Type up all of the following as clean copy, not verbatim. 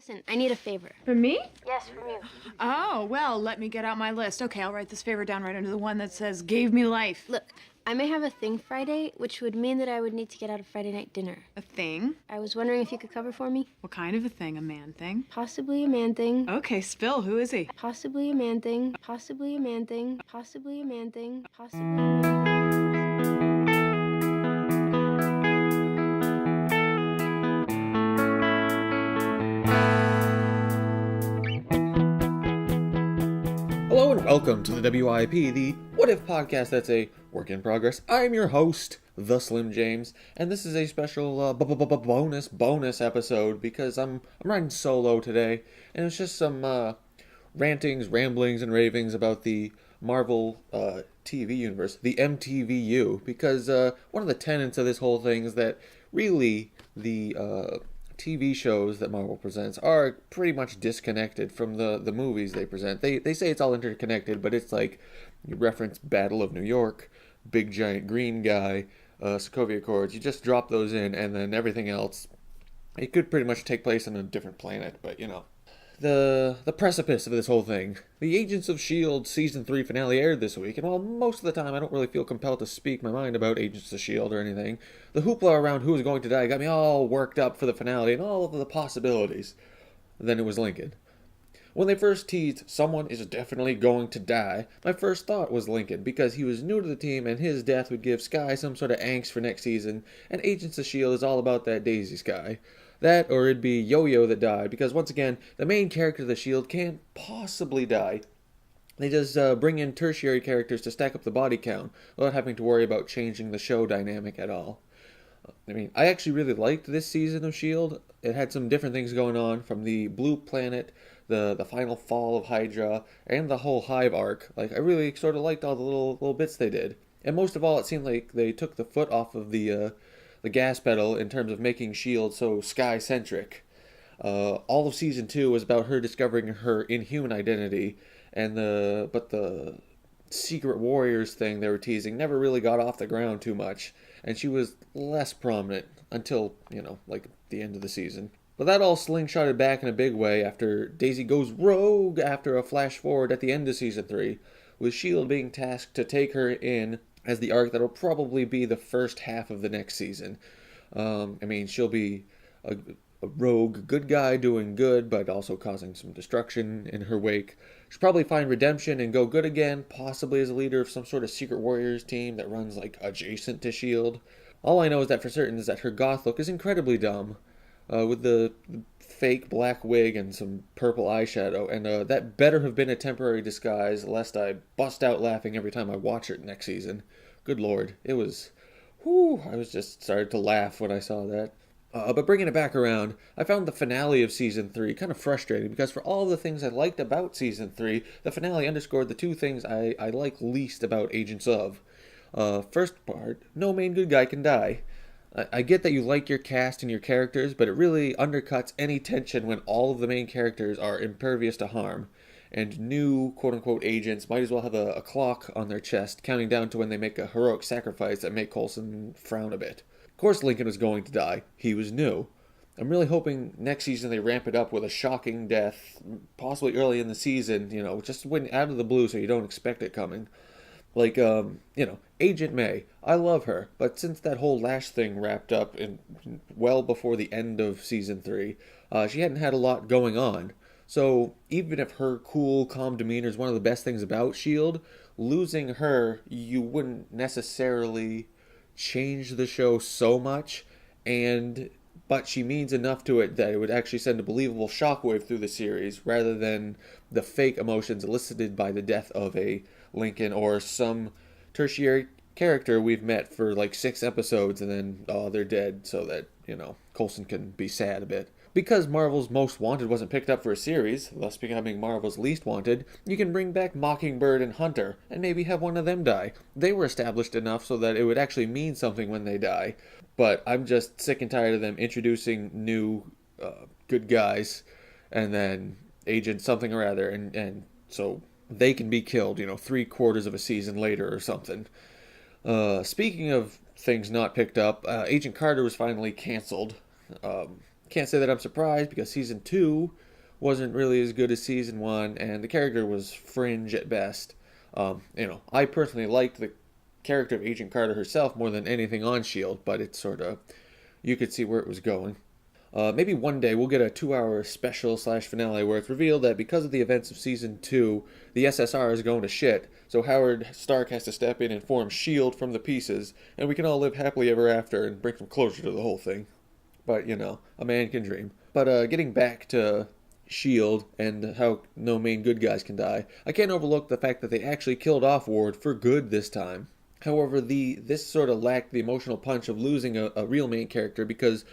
Listen, I need a favor. From me? Yes, from you. Oh, well, let me get out my list. Okay, I'll write this favor down right under the one that says, gave me life. Look, I may have a thing Friday, which would mean that I would need to get out of Friday night dinner. A thing? I was wondering if you could cover for me? What kind of a thing? A man thing? Possibly a man thing. Okay, spill. Who is he? Possibly a man thing. Possibly a man thing. Possibly a man thing. Possibly a man thing. Hello and welcome to the WIP, the What If podcast that's a work in progress. I'm your host, the Slim James, and this is a special bonus episode because I'm riding solo today, and it's just some rantings, ramblings, and ravings about the Marvel TV universe, the MTVU, because one of the tenets of this whole thing is that really the TV shows that Marvel presents are pretty much disconnected from the movies they present. They say it's all interconnected, but it's like you reference Battle of New York, big giant green guy, Sokovia Accords. You just drop those in, and then everything else, it could pretty much take place on a different planet. But you know, the precipice of this whole thing. The Agents of S.H.I.E.L.D. Season 3 finale aired this week, and while most of the time I don't really feel compelled to speak my mind about Agents of S.H.I.E.L.D. or anything, the hoopla around who was going to die got me all worked up for the finale and all of the possibilities. Then it was Lincoln. When they first teased, someone is definitely going to die, my first thought was Lincoln, because he was new to the team and his death would give Skye some sort of angst for next season, and Agents of S.H.I.E.L.D. is all about that Daisy Skye. That, or it'd be Yo-Yo that died, because once again, the main character of the S.H.I.E.L.D. can't possibly die. They just bring in tertiary characters to stack up the body count, without having to worry about changing the show dynamic at all. I mean, I actually really liked this season of S.H.I.E.L.D. It had some different things going on, from the Blue Planet, the final fall of Hydra, and the whole Hive arc. Like, I really sort of liked all the little bits they did. And most of all, it seemed like they took the foot off of the gas pedal in terms of making S.H.I.E.L.D. so Skye-centric. All of Season 2 was about her discovering her Inhuman identity, but the Secret Warriors thing they were teasing never really got off the ground too much, and she was less prominent until, like the end of the season. But that all slingshotted back in a big way after Daisy goes rogue after a flash forward at the end of Season 3, with S.H.I.E.L.D. being tasked to take her in as the arc that'll probably be the first half of the next season. She'll be a rogue good guy doing good, but also causing some destruction in her wake. She'll probably find redemption and go good again, possibly as a leader of some sort of Secret Warriors team that runs, like, adjacent to S.H.I.E.L.D. All I know is that for certain is that her goth look is incredibly dumb, with the fake black wig and some purple eyeshadow, and that better have been a temporary disguise, lest I bust out laughing every time I watch it next season. Good lord, it was... I was just started to laugh when I saw that. But bringing it back around, I found the finale of Season 3 kind of frustrating, because for all the things I liked about Season 3, the finale underscored the two things I like least about Agents of. First part, no main good guy can die. I get that you like your cast and your characters, but it really undercuts any tension when all of the main characters are impervious to harm, and new quote-unquote agents might as well have a clock on their chest counting down to when they make a heroic sacrifice that make Coulson frown a bit. Of course Lincoln was going to die. He was new. I'm really hoping next season they ramp it up with a shocking death, possibly early in the season, just when out of the blue so you don't expect it coming. Like, Agent May. I love her, but since that whole Lash thing wrapped up well before the end of Season 3, she hadn't had a lot going on. So even if her cool, calm demeanor is one of the best things about S.H.I.E.L.D., losing her, you wouldn't necessarily change the show so much, but she means enough to it that it would actually send a believable shockwave through the series, rather than the fake emotions elicited by the death of a Lincoln or some tertiary character we've met for like 6 episodes and then, they're dead, so that, Coulson can be sad a bit. Because Marvel's Most Wanted wasn't picked up for a series, thus becoming Marvel's Least Wanted, you can bring back Mockingbird and Hunter, and maybe have one of them die. They were established enough so that it would actually mean something when they die. But I'm just sick and tired of them introducing new good guys, and then Agent something or other, and so they can be killed, 3/4 of a season later or something. Speaking of things not picked up, Agent Carter was finally canceled. Can't say that I'm surprised because season 2 wasn't really as good as season 1, and the character was fringe at best. I personally liked the character of Agent Carter herself more than anything on S.H.I.E.L.D., but it's sort of, you could see where it was going. Maybe one day we'll get a 2-hour special / finale where it's revealed that because of the events of season 2, the SSR is going to shit, so Howard Stark has to step in and form S.H.I.E.L.D. from the pieces, and we can all live happily ever after and bring some closure to the whole thing. But, a man can dream. But getting back to S.H.I.E.L.D. and how no main good guys can die, I can't overlook the fact that they actually killed off Ward for good this time. However, this sort of lacked the emotional punch of losing a real main character because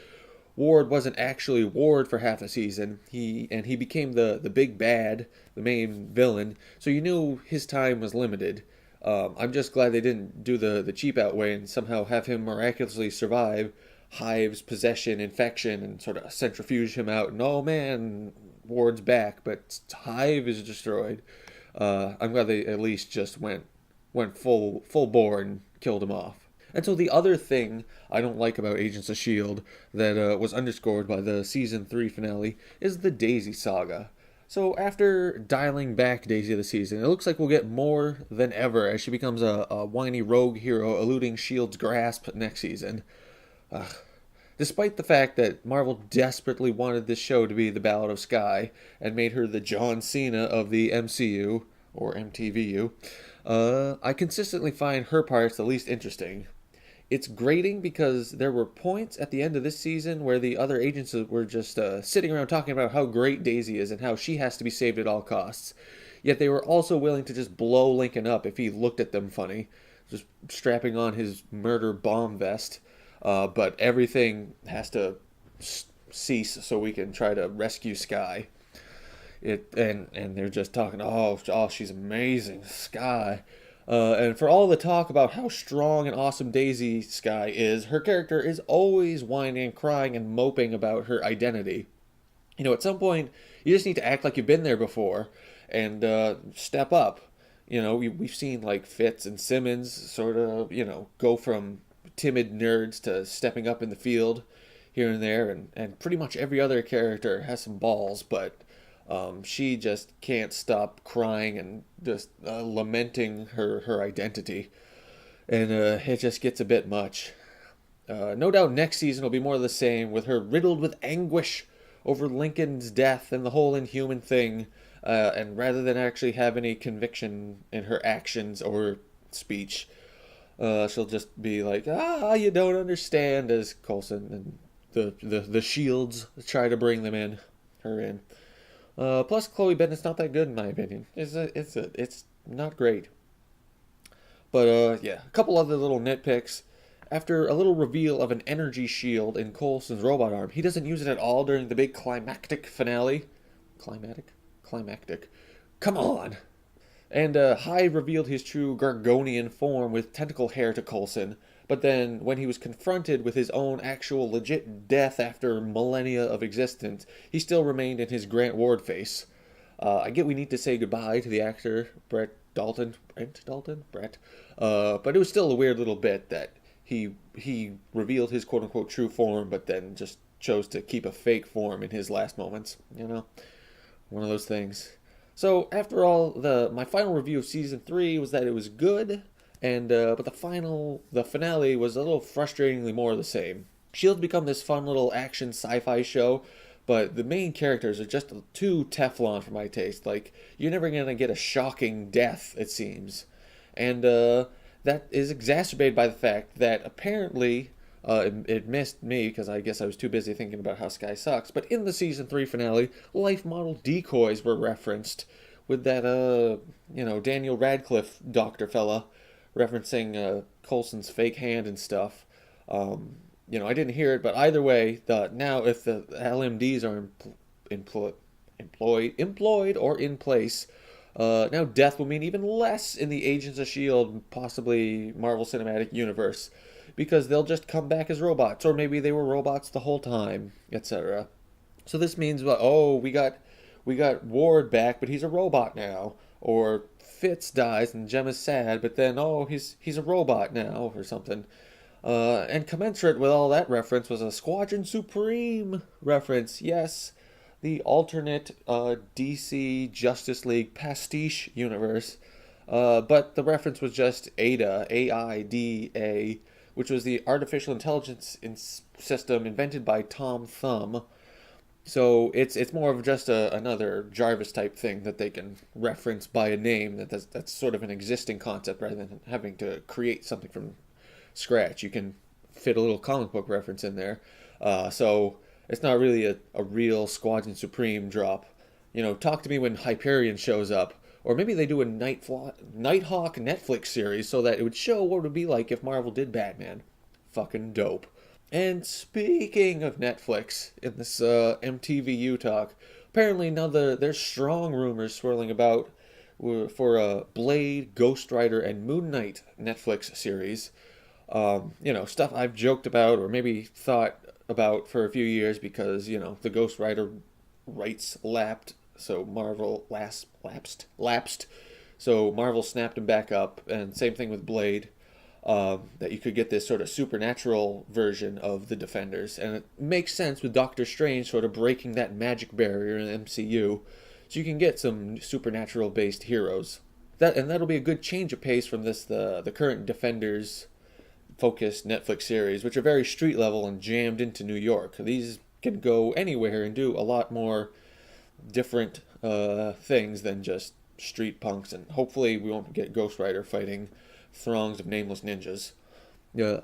Ward wasn't actually Ward for half a season. He became the big bad, the main villain, so you knew his time was limited. I'm just glad they didn't do the cheap out way and somehow have him miraculously survive Hive's possession, infection, and sort of centrifuge him out. And oh man, Ward's back, but Hive is destroyed. I'm glad they at least just went full bore and killed him off. And so the other thing I don't like about Agents of S.H.I.E.L.D. that was underscored by the Season 3 finale is the Daisy saga. So after dialing back Daisy of the season, it looks like we'll get more than ever as she becomes a whiny rogue hero eluding S.H.I.E.L.D.'s grasp next season. Despite the fact that Marvel desperately wanted this show to be the Ballad of Skye and made her the John Cena of the MCU, or MTVU, I consistently find her parts the least interesting. It's grating because there were points at the end of this season where the other agents were just sitting around talking about how great Daisy is and how she has to be saved at all costs. Yet they were also willing to just blow Lincoln up if he looked at them funny, just strapping on his murder bomb vest. But everything has to cease so we can try to rescue Skye. And they're just talking, oh, she's amazing, Skye. And for all the talk about how strong and awesome Daisy Skye is, her character is always whining and crying and moping about her identity. At some point, you just need to act like you've been there before and step up. We've seen like Fitz and Simmons sort of, go from timid nerds to stepping up in the field here and there, and pretty much every other character has some balls, but she just can't stop crying and just lamenting her identity, and it just gets a bit much. No doubt next season will be more of the same, with her riddled with anguish over Lincoln's death and the whole Inhuman thing, and rather than actually have any conviction in her actions or speech, she'll just be like, you don't understand, as Coulson and the Shields try to bring her in. Plus, Chloe Bennett's not that good in my opinion. It's not great. But yeah, a couple other little nitpicks. After a little reveal of an energy shield in Coulson's robot arm, he doesn't use it at all during the big climactic finale. Climactic. Come on! And Hive revealed his true Gargonian form with tentacle hair to Coulson, but then when he was confronted with his own actual legit death after millennia of existence, he still remained in his Grant Ward face. I get we need to say goodbye to the actor Brent Dalton, but it was still a weird little bit that he revealed his quote-unquote true form, but then just chose to keep a fake form in his last moments, One of those things. So after all, my final review of season 3 was that it was good, and but the finale was a little frustratingly more of the same. S.H.I.E.L.D. become this fun little action sci-fi show, but the main characters are just too Teflon for my taste. Like, you're never gonna get a shocking death, it seems, and that is exacerbated by the fact that apparently it missed me because I guess I was too busy thinking about how Skye sucks. But in the season 3 finale, life model decoys were referenced with that Daniel Radcliffe doctor fella referencing Coulson's fake hand and stuff. I didn't hear it, but either way, now if the LMDs are employed or in place, now death will mean even less in the Agents of S.H.I.E.L.D., possibly Marvel Cinematic Universe, because they'll just come back as robots, or maybe they were robots the whole time, etc. So this means, we got Ward back, but he's a robot now, or Fitz dies and Gemma's sad, but then he's a robot now, or something. And commensurate with all that reference was a Squadron Supreme reference. Yes, the alternate DC Justice League pastiche universe. But the reference was just AIDA, AIDA, which was the artificial intelligence system invented by Tom Thumb. So it's more of just another Jarvis type thing that they can reference by a name that's sort of an existing concept rather than having to create something from scratch. You can fit a little comic book reference in there. So it's not really a real Squadron Supreme drop. Talk to me when Hyperion shows up. Or maybe they do a Nighthawk Netflix series so that it would show what it would be like if Marvel did Batman. Fucking dope. And speaking of Netflix, in this MTVU talk, apparently now there's strong rumors swirling about for a Blade, Ghost Rider, and Moon Knight Netflix series. Stuff I've joked about or maybe thought about for a few years because, the Ghost Rider rights lapsed, so Marvel lapsed, so Marvel snapped him back up, and same thing with Blade, that you could get this sort of supernatural version of the Defenders, and it makes sense with Doctor Strange sort of breaking that magic barrier in the MCU, so you can get some supernatural-based heroes. That'll be a good change of pace from the current Defenders focused Netflix series, which are very street level and jammed into New York. These can go anywhere and do a lot more different things than just street punks, and hopefully we won't get Ghost Rider fighting throngs of nameless ninjas.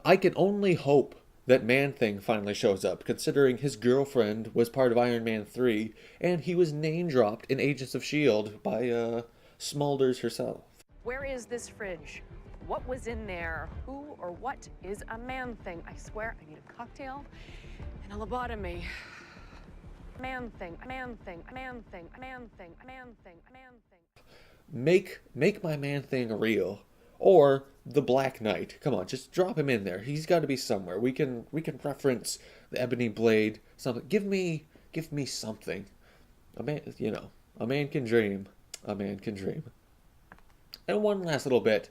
I can only hope that Man-Thing finally shows up, considering his girlfriend was part of Iron Man 3, and he was name-dropped in Agents of S.H.I.E.L.D. by Smulders herself. Where is this fridge? What was in there? Who or what is a Man-Thing? I swear I need a cocktail and a lobotomy. Man-Thing, Man-Thing, Man-Thing, Man-Thing, Man-Thing, Man-Thing. Make my Man-Thing real. Or the Black Knight. Come on, just drop him in there. He's got to be somewhere. We can reference the Ebony Blade. Something. Give me something. A man can dream. A man can dream. And one last little bit.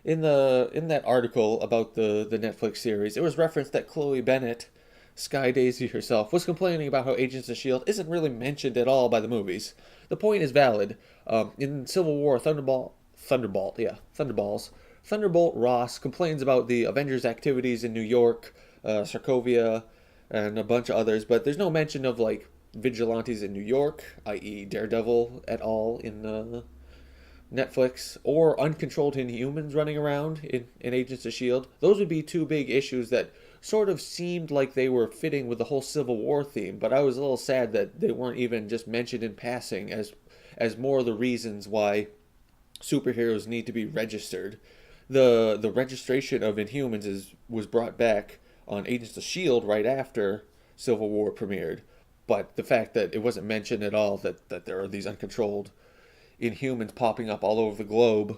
In that article about the Netflix series, it was referenced that Chloe Bennett, Skye Daisy herself, was complaining about how Agents of S.H.I.E.L.D. isn't really mentioned at all by the movies. The point is valid. In Civil War, Thunderbolt Ross complains about the Avengers' activities in New York, Sokovia, and a bunch of others, but there's no mention of, vigilantes in New York, i.e. Daredevil, at all in Netflix, or uncontrolled Inhumans running around in Agents of S.H.I.E.L.D. Those would be two big issues that sort of seemed like they were fitting with the whole Civil War theme, but I was a little sad that they weren't even just mentioned in passing as more of the reasons why superheroes need to be registered. The registration of Inhumans was brought back on Agents of S.H.I.E.L.D. right after Civil War premiered, but the fact that it wasn't mentioned at all that there are these uncontrolled Inhumans popping up all over the globe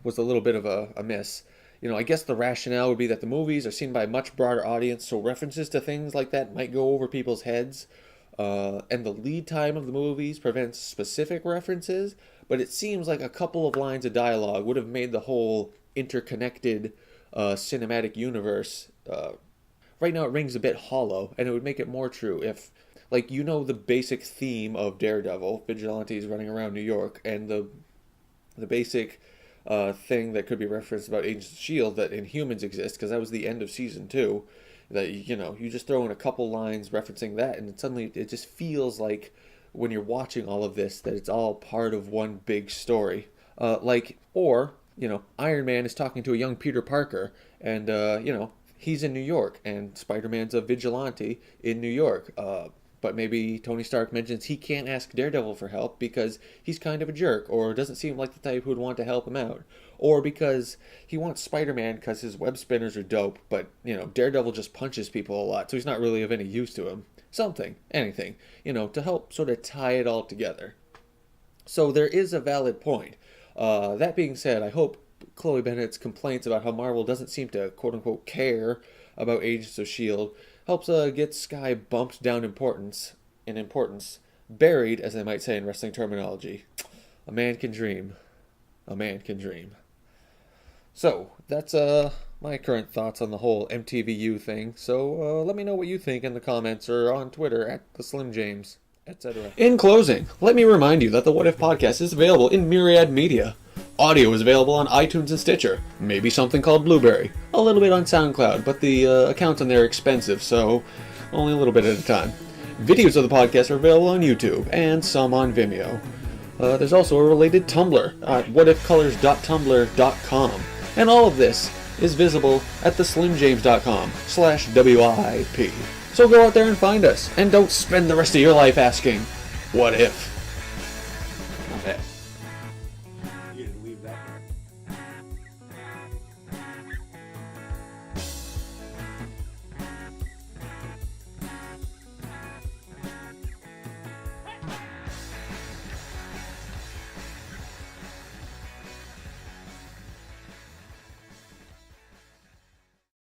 was a little bit of a miss. I guess the rationale would be that the movies are seen by a much broader audience, so references to things like that might go over people's heads, and the lead time of the movies prevents specific references, but it seems like a couple of lines of dialogue would have made the whole interconnected cinematic universe. Right now it rings a bit hollow, and it would make it more true if, the basic theme of Daredevil, vigilantes running around New York, and the basic thing that could be referenced about Agents of S.H.I.E.L.D. that Inhumans exist, because that was the end of season 2, that, you just throw in a couple lines referencing that, and suddenly it just feels like when you're watching all of this that it's all part of one big story. Iron Man is talking to a young Peter Parker, and, he's in New York, and Spider-Man's a vigilante in New York. But maybe Tony Stark mentions he can't ask Daredevil for help because he's kind of a jerk, or doesn't seem like the type who would want to help him out. Or because he wants Spider-Man because his web spinners are dope, but, Daredevil just punches people a lot, so he's not really of any use to him. Something, anything, to help sort of tie it all together. So there is a valid point. That being said, I hope Chloe Bennett's complaints about how Marvel doesn't seem to, quote-unquote, care about Agents of S.H.I.E.L.D. helps get Skye bumped down in importance, buried, as they might say in wrestling terminology. A man can dream. A man can dream. So, that's my current thoughts on the whole MTVU thing, so let me know what you think in the comments or on Twitter at the Slim James, etc. In closing, let me remind you that the What If podcast is available in myriad media. Audio is available on iTunes and Stitcher, maybe something called Blubrry, a little bit on SoundCloud, but the accounts on there are expensive, so only a little bit at a time. Videos of the podcast are available on YouTube, and some on Vimeo. There's also a related Tumblr at whatifcolors.tumblr.com, and all of this is visible at theslimjames.com/WIP. So go out there and find us, and don't spend the rest of your life asking, what if?